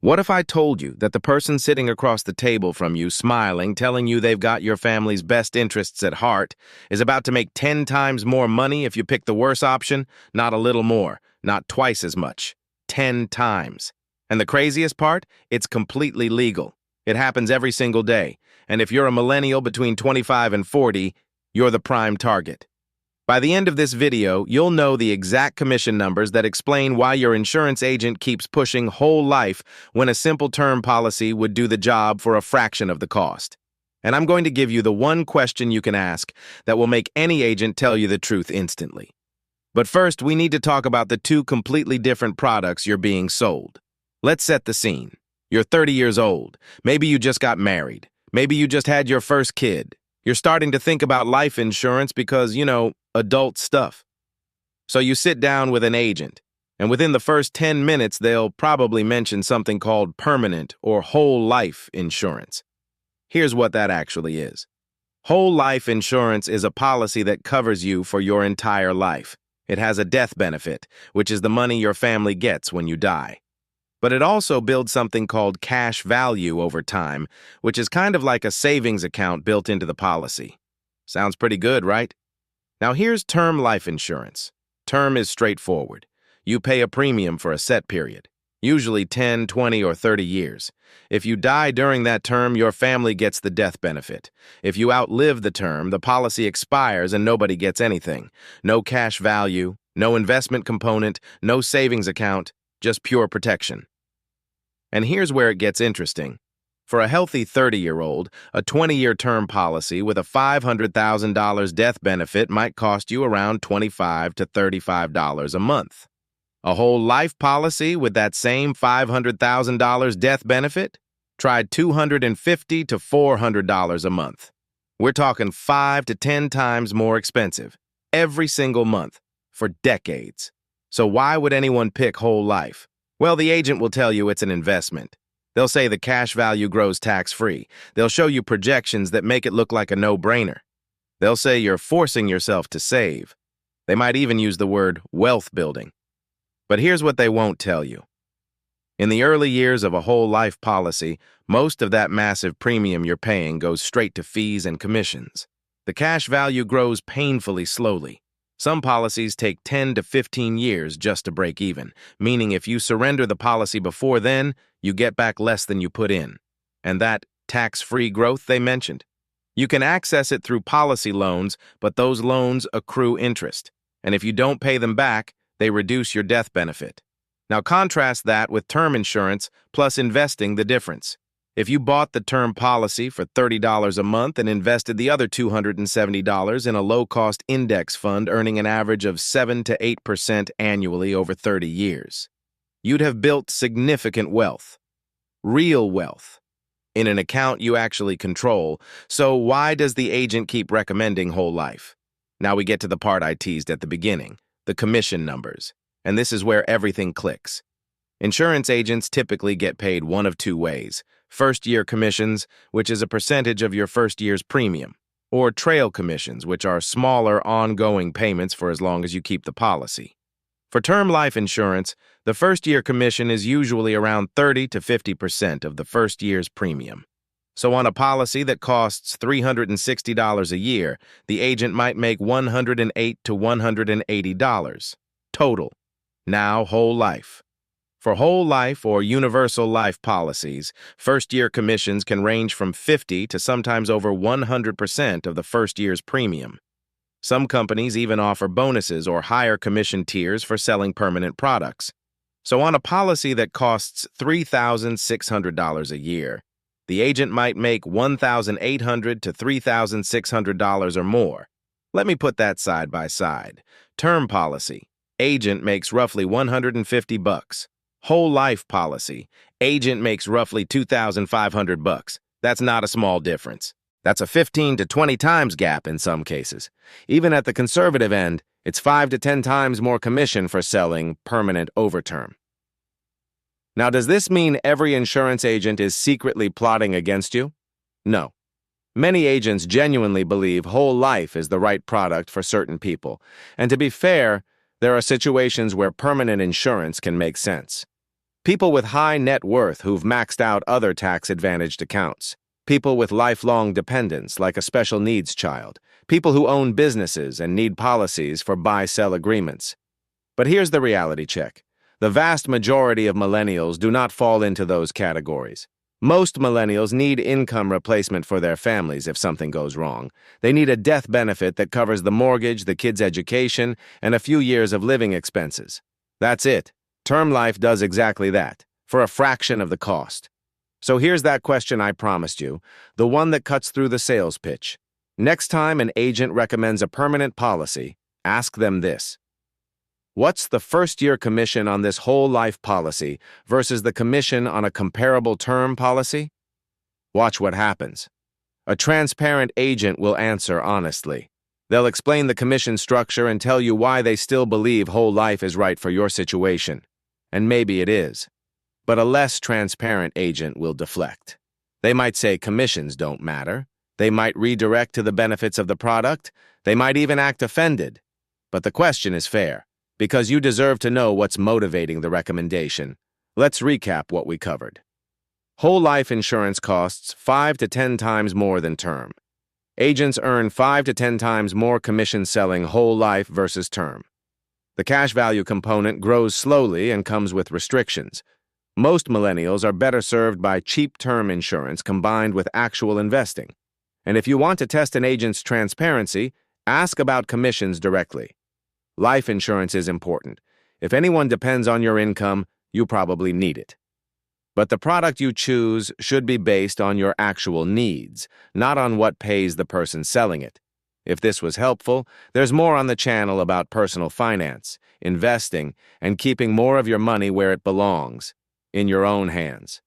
What if I told you that the person sitting across the table from you, smiling, telling you they've got your family's best interests at heart, is about to make 10 times more money if you pick the worse option? Not a little more, not twice as much. 10 times. And the craziest part? It's completely legal. It happens every single day. And if you're a millennial between 25 and 40, you're the prime target. By the end of this video, you'll know the exact commission numbers that explain why your insurance agent keeps pushing whole life when a simple term policy would do the job for a fraction of the cost. And I'm going to give you the one question you can ask that will make any agent tell you the truth instantly. But first, we need to talk about the two completely different products you're being sold. Let's set the scene. You're 30 years old. Maybe you just got married. Maybe you just had your first kid. You're starting to think about life insurance because, adult stuff. So you sit down with an agent, and within the first 10 minutes, they'll probably mention something called permanent or whole life insurance. Here's what that actually is. Whole life insurance is a policy that covers you for your entire life. It has a death benefit, which is the money your family gets when you die. But it also builds something called cash value over time, which is kind of like a savings account built into the policy. Sounds pretty good, right? Now here's term life insurance. Term is straightforward. You pay a premium for a set period, usually 10, 20, or 30 years. If you die during that term, your family gets the death benefit. If you outlive the term, the policy expires and nobody gets anything. No cash value, no investment component, no savings account, just pure protection. And here's where it gets interesting. For a healthy 30-year-old, a 20-year term policy with a $500,000 death benefit might cost you around $25 to $35 a month. A whole life policy with that same $500,000 death benefit? Try $250 to $400 a month. We're talking 5 to 10 times more expensive, every single month, for decades. So why would anyone pick whole life? Well, the agent will tell you it's an investment. They'll say the cash value grows tax-free. They'll show you projections that make it look like a no-brainer. They'll say you're forcing yourself to save. They might even use the word wealth building. But here's what they won't tell you. In the early years of a whole life policy, most of that massive premium you're paying goes straight to fees and commissions. The cash value grows painfully slowly. Some policies take 10 to 15 years just to break even, meaning if you surrender the policy before then, you get back less than you put in. And that tax-free growth they mentioned? You can access it through policy loans, but those loans accrue interest. And if you don't pay them back, they reduce your death benefit. Now contrast that with term insurance plus investing the difference. If you bought the term policy for $30 a month and invested the other $270 in a low-cost index fund earning an average of 7 to 8% annually over 30 years, you'd have built significant wealth, real wealth, in an account you actually control. So why does the agent keep recommending whole life? Now we get to the part I teased at the beginning, the commission numbers, and this is where everything clicks. Insurance agents typically get paid one of two ways: first-year commissions, which is a percentage of your first year's premium, or trail commissions, which are smaller ongoing payments for as long as you keep the policy. For term life insurance, the first-year commission is usually around 30 to 50% of the first year's premium. So on a policy that costs $360 a year, the agent might make $108 to $180 total. Now whole life. For whole life or universal life policies, first-year commissions can range from 50 to sometimes over 100% of the first year's premium. Some companies even offer bonuses or higher commission tiers for selling permanent products. So on a policy that costs $3,600 a year, the agent might make $1,800 to $3,600 or more. Let me put that side by side. Term policy, agent makes roughly $150. Whole life policy, agent makes roughly $2,500. That's not a small difference. That's a 15 to 20 times gap in some cases. Even at the conservative end, it's 5 to 10 times more commission for selling permanent over term. Now, does this mean every insurance agent is secretly plotting against you? No. Many agents genuinely believe whole life is the right product for certain people. And to be fair, there are situations where permanent insurance can make sense. People with high net worth who've maxed out other tax-advantaged accounts. People with lifelong dependents, like a special needs child. People who own businesses and need policies for buy-sell agreements. But here's the reality check. The vast majority of millennials do not fall into those categories. Most millennials need income replacement for their families if something goes wrong. They need a death benefit that covers the mortgage, the kid's education, and a few years of living expenses. That's it. Term life does exactly that, for a fraction of the cost. So here's that question I promised you, the one that cuts through the sales pitch. Next time an agent recommends a permanent policy, ask them this. What's the first-year commission on this whole life policy versus the commission on a comparable term policy? Watch what happens. A transparent agent will answer honestly. They'll explain the commission structure and tell you why they still believe whole life is right for your situation. And maybe it is. But a less transparent agent will deflect. They might say commissions don't matter. They might redirect to the benefits of the product. They might even act offended. But the question is fair, because you deserve to know what's motivating the recommendation. Let's recap what we covered. Whole life insurance costs 5 to 10 times more than term. Agents earn 5 to 10 times more commission selling whole life versus term. The cash value component grows slowly and comes with restrictions. Most millennials are better served by cheap term insurance combined with actual investing. And if you want to test an agent's transparency, ask about commissions directly. Life insurance is important. If anyone depends on your income, you probably need it. But the product you choose should be based on your actual needs, not on what pays the person selling it. If this was helpful, there's more on the channel about personal finance, investing, and keeping more of your money where it belongs, in your own hands.